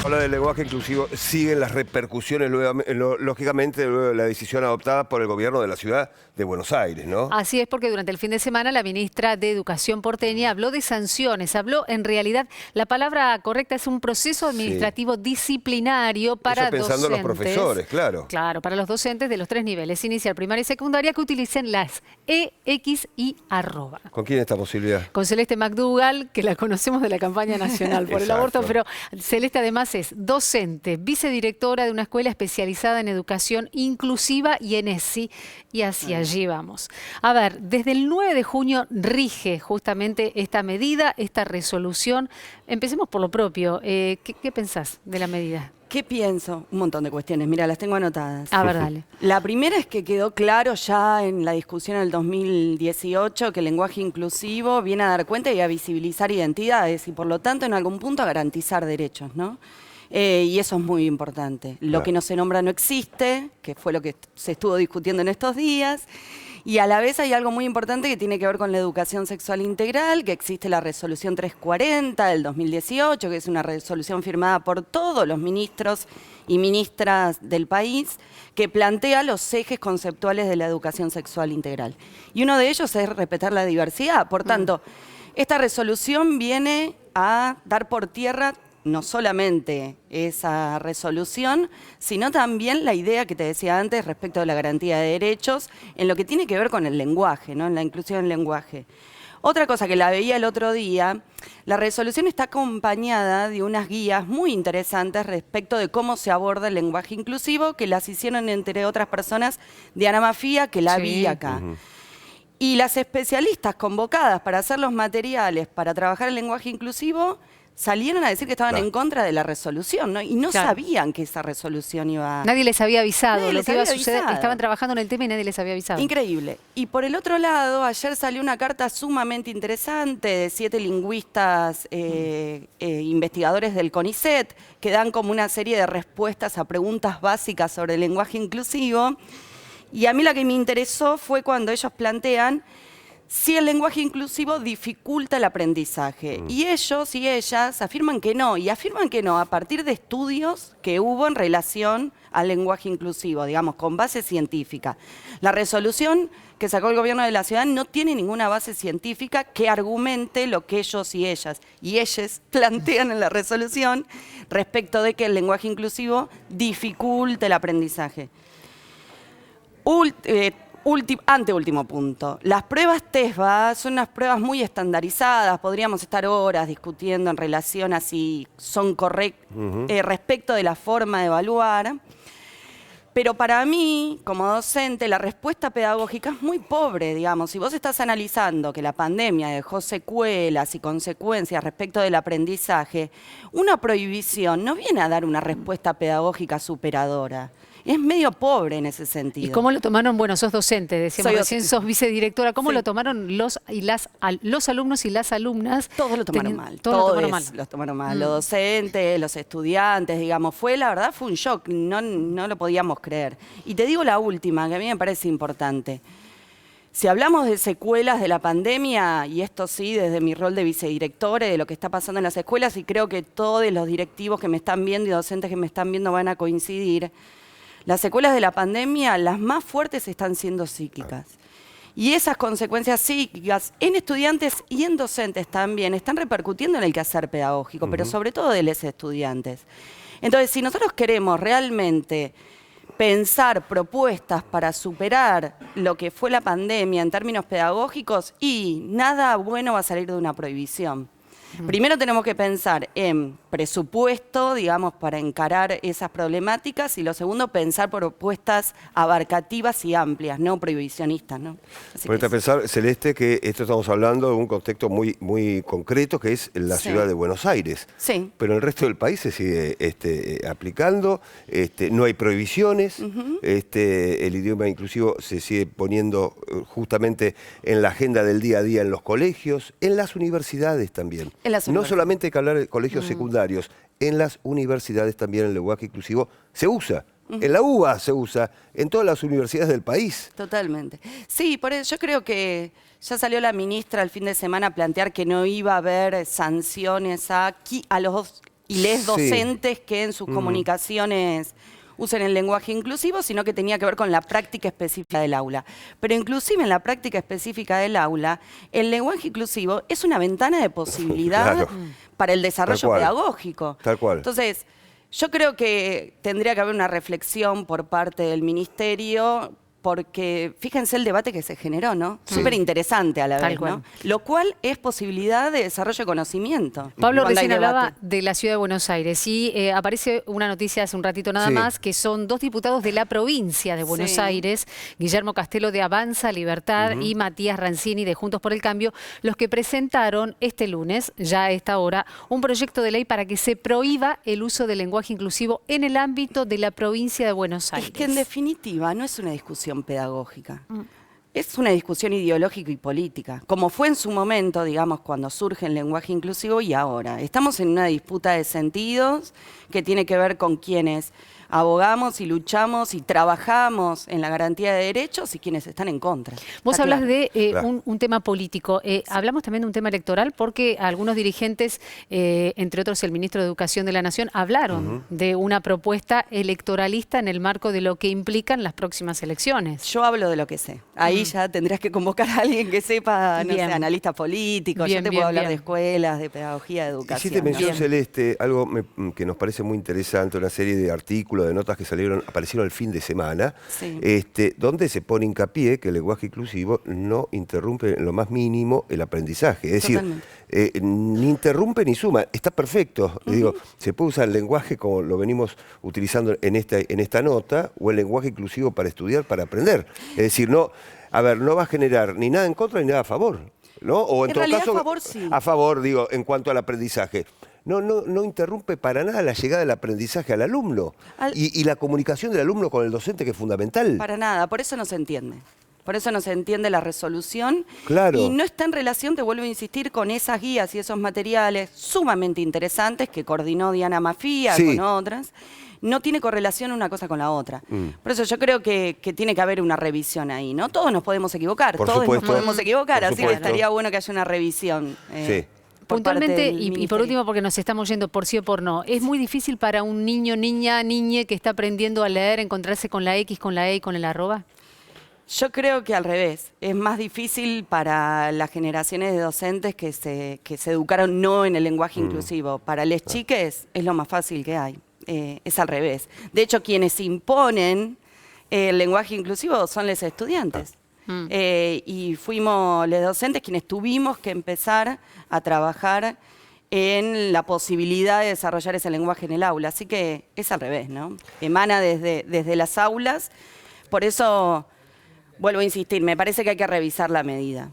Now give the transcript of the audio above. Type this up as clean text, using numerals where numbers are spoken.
hablar del lenguaje inclusivo, siguen las repercusiones, lógicamente, luego de la decisión adoptada por el gobierno de la ciudad de Buenos Aires, ¿no? Así es, porque durante el fin de semana la ministra de Educación porteña habló de sanciones, habló en realidad, la palabra correcta es un proceso administrativo disciplinario para Eso pensando en los docentes. profesores, claro. Claro, para los docentes de los 3 niveles, inicial, primaria y secundaria, que utilicen las E, X y arroba. ¿Con quién esta posibilidad? Con Celeste McDougall, que la conocemos de la campaña nacional por el aborto, pero Celeste además es docente, vicedirectora de una escuela especializada en educación inclusiva y en ESI, y hacia allí vamos. A ver, desde el 9 de junio rige justamente esta medida, esta resolución. Empecemos por lo propio. ¿Qué pensás de la medida? ¿Qué pienso? Un montón de cuestiones, mira, las tengo anotadas. A ver, dale. La primera es que quedó claro ya en la discusión del 2018 que el lenguaje inclusivo viene a dar cuenta y a visibilizar identidades y por lo tanto en algún punto a garantizar derechos, ¿no? Y eso es muy importante. Lo que no se nombra no existe, que fue lo que se estuvo discutiendo en estos días. Y a la vez hay algo muy importante que tiene que ver con la educación sexual integral, que existe la resolución 340 del 2018, que es una resolución firmada por todos los ministros y ministras del país, que plantea los ejes conceptuales de la educación sexual integral. Y uno de ellos es respetar la diversidad. Por tanto, esta resolución viene a dar por tierra no solamente esa resolución, sino también la idea que te decía antes respecto de la garantía de derechos en lo que tiene que ver con el lenguaje, ¿no? En la inclusión del lenguaje. Otra cosa que la veía el otro día, la resolución está acompañada de unas guías muy interesantes respecto de cómo se aborda el lenguaje inclusivo, que las hicieron entre otras personas Diana Mafía, que la vi acá. Y las especialistas convocadas para hacer los materiales para trabajar el lenguaje inclusivo salieron a decir que estaban en contra de la resolución, ¿no? Y no sabían que esa resolución iba... Nadie les había avisado Nadie lo les que iba a había suceder. avisado. Estaban trabajando en el tema y nadie les había avisado. Increíble. Y por el otro lado, ayer salió una carta sumamente interesante de 7 lingüistas investigadores del CONICET que dan como una serie de respuestas a preguntas básicas sobre el lenguaje inclusivo. Y a mí la que me interesó fue cuando ellos plantean si el lenguaje inclusivo dificulta el aprendizaje. Y ellos y ellas afirman que no, y afirman que no a partir de estudios que hubo en relación al lenguaje inclusivo, digamos, con base científica. La resolución que sacó el gobierno de la ciudad no tiene ninguna base científica que argumente lo que ellos y ellas plantean en la resolución respecto de que el lenguaje inclusivo dificulta el aprendizaje. Anteúltimo punto. Las pruebas TESBA son unas pruebas muy estandarizadas. Podríamos estar horas discutiendo en relación a si son correctas respecto de la forma de evaluar. Pero para mí, como docente, la respuesta pedagógica es muy pobre, digamos. Si vos estás analizando que la pandemia dejó secuelas y consecuencias respecto del aprendizaje, una prohibición no viene a dar una respuesta pedagógica superadora. Es medio pobre en ese sentido. ¿Y cómo lo tomaron? Bueno, sos docente, decíamos recién, sos vicedirectora. ¿Cómo lo tomaron los alumnos y las alumnas? Todos lo tomaron mal. Todos lo tomaron mal. Los docentes, los estudiantes, digamos. La verdad fue un shock, no lo podíamos creer. Y te digo la última, que a mí me parece importante. Si hablamos de secuelas de la pandemia, y esto sí, desde mi rol de vicedirectora, de lo que está pasando en las escuelas, y creo que todos los directivos que me están viendo y docentes que me están viendo van a coincidir, las secuelas de la pandemia, las más fuertes están siendo psíquicas. Y esas consecuencias psíquicas en estudiantes y en docentes también están repercutiendo en el quehacer pedagógico, pero sobre todo de los estudiantes. Entonces, si nosotros queremos realmente pensar propuestas para superar lo que fue la pandemia en términos pedagógicos, y nada bueno va a salir de una prohibición. Primero tenemos que pensar en presupuesto, digamos, para encarar esas problemáticas, y lo segundo, pensar propuestas abarcativas y amplias, no prohibicionistas, ¿no? Ponete a pensar, Celeste, que esto estamos hablando de un contexto muy concreto, que es la ciudad de Buenos Aires. Sí. Pero en el resto del país se sigue aplicando, no hay prohibiciones, el idioma inclusivo se sigue poniendo justamente en la agenda del día a día en los colegios, en las universidades también. No solamente hay que hablar de colegios secundarios, en las universidades también el lenguaje inclusivo se usa. En la UBA se usa, en todas las universidades del país. Totalmente. Sí, por eso yo creo que ya salió la ministra el fin de semana a plantear que no iba a haber sanciones a los y les docentes que en sus comunicaciones usen el lenguaje inclusivo, sino que tenía que ver con la práctica específica del aula. Pero inclusive en la práctica específica del aula, el lenguaje inclusivo es una ventana de posibilidad para el desarrollo pedagógico. Tal cual. Entonces, yo creo que tendría que haber una reflexión por parte del ministerio, porque fíjense el debate que se generó, ¿no? Súper interesante a la vez, ¿no? Lo cual es posibilidad de desarrollo de conocimiento. Pablo recién hablaba de la Ciudad de Buenos Aires y aparece una noticia hace un ratito nada más, que son 2 diputados de la provincia de Buenos Aires, Guillermo Castelo de Avanza Libertad y Matías Rancini de Juntos por el Cambio, los que presentaron este lunes, ya a esta hora, un proyecto de ley para que se prohíba el uso del lenguaje inclusivo en el ámbito de la provincia de Buenos Aires. Es que en definitiva no es una discusión pedagógica. Es una discusión ideológica y política, como fue en su momento, digamos, cuando surge el lenguaje inclusivo y ahora. Estamos en una disputa de sentidos que tiene que ver con quienes abogamos y luchamos y trabajamos en la garantía de derechos y quienes están en contra. Vos hablas de un tema político. Hablamos también de un tema electoral porque algunos dirigentes, entre otros el ministro de Educación de la Nación, hablaron de una propuesta electoralista en el marco de lo que implican las próximas elecciones. Yo hablo de lo que sé. Ahí ya tendrías que convocar a alguien que sepa, no sé, analista político. Yo te puedo hablar de escuelas, de pedagogía, de educación. Hiciste mención, Celeste, algo que nos parece muy interesante, una serie de artículos, de notas que aparecieron el fin de semana, donde se pone hincapié que el lenguaje inclusivo no interrumpe en lo más mínimo el aprendizaje. Es decir, ni interrumpe ni suma. Está perfecto. Digo, se puede usar el lenguaje como lo venimos utilizando en esta nota, o el lenguaje inclusivo para estudiar, para aprender. Es decir, no va a generar ni nada en contra ni nada a favor, ¿no? O en todo caso, a favor sí. A favor, digo, en cuanto al aprendizaje. No interrumpe para nada la llegada del aprendizaje al alumno y la comunicación del alumno con el docente, que es fundamental. Para nada, por eso no se entiende. Por eso no se entiende la resolución. Claro. Y no está en relación, te vuelvo a insistir, con esas guías y esos materiales sumamente interesantes que coordinó Diana Mafía con otras. No tiene correlación una cosa con la otra. Por eso yo creo que tiene que haber una revisión ahí, ¿no? Todos nos podemos equivocar, todos nos podemos equivocar, así que estaría bueno que haya una revisión. Puntualmente, y por último, porque nos estamos yendo por sí o por no, ¿es muy difícil para un niño, niñe que está aprendiendo a leer encontrarse con la X, con la E y con el arroba? Yo creo que al revés. Es más difícil para las generaciones de docentes que se educaron no en el lenguaje inclusivo. Para les chiques es lo más fácil que hay. Es al revés. De hecho, quienes imponen el lenguaje inclusivo son los estudiantes. Y fuimos los docentes quienes tuvimos que empezar a trabajar en la posibilidad de desarrollar ese lenguaje en el aula. Así que es al revés, ¿no? Emana desde las aulas. Por eso, vuelvo a insistir, me parece que hay que revisar la medida.